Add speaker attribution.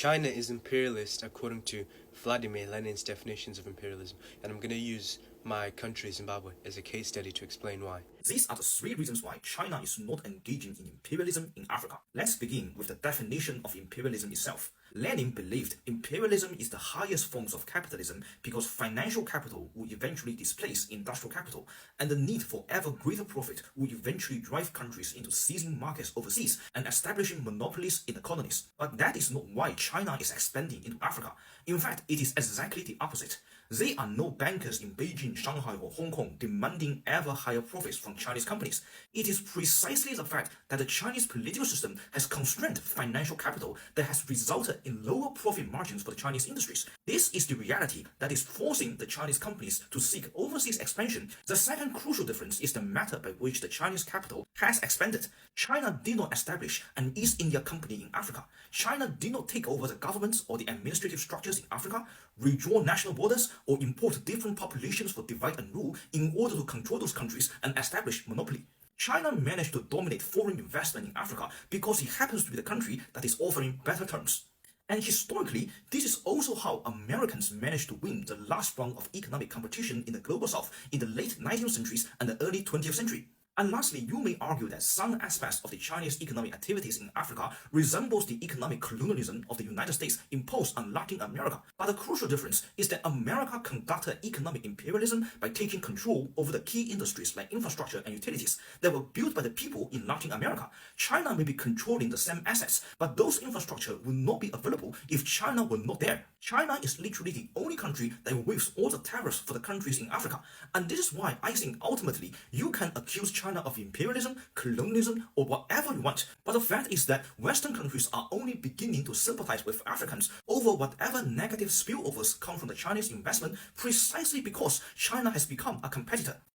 Speaker 1: China is imperialist according to Vladimir Lenin's definitions of imperialism, and I'm going to use my country, Zimbabwe, as a case study to explain why.
Speaker 2: These are the three reasons why China is not engaging in imperialism in Africa. Let's begin with the definition of imperialism itself. Lenin believed imperialism is the highest forms of capitalism because financial capital will eventually displace industrial capital, and the need for ever greater profit will eventually drive countries into seizing markets overseas and establishing monopolies in the colonies. But that is not why China is expanding into Africa. In fact, it is exactly the opposite. There are no bankers in Beijing, Shanghai, or Hong Kong demanding ever higher profits from Chinese companies. It is precisely the fact that the Chinese political system has constrained financial capital that has resulted in lower profit margins for the Chinese industries. This is the reality that is forcing the Chinese companies to seek overseas expansion. The second crucial difference is the method by which the Chinese capital has expanded. China did not establish an East India Company in Africa. China did not take over the governments or the administrative structures in Africa, redraw national borders, or import different populations for divide and rule in order to control those countries and establish monopoly. China managed to dominate foreign investment in Africa because it happens to be the country that is offering better terms. And historically, this is also how Americans managed to win the last round of economic competition in the global south in the late 19th century and the early 20th century. And lastly, you may argue that some aspects of the Chinese economic activities in Africa resembles the economic colonialism of the United States imposed on Latin America. But the crucial difference is that America conducted economic imperialism by taking control over the key industries like infrastructure and utilities that were built by the people in Latin America. China may be controlling the same assets, but those infrastructure will not be available if China were not there. China is literally the only country that waives all the tariffs for the countries in Africa. And this is why I think ultimately you can accuse China of imperialism, colonialism, or whatever you want. But the fact is that Western countries are only beginning to sympathize with Africans over whatever negative spillovers come from the Chinese investment precisely because China has become a competitor.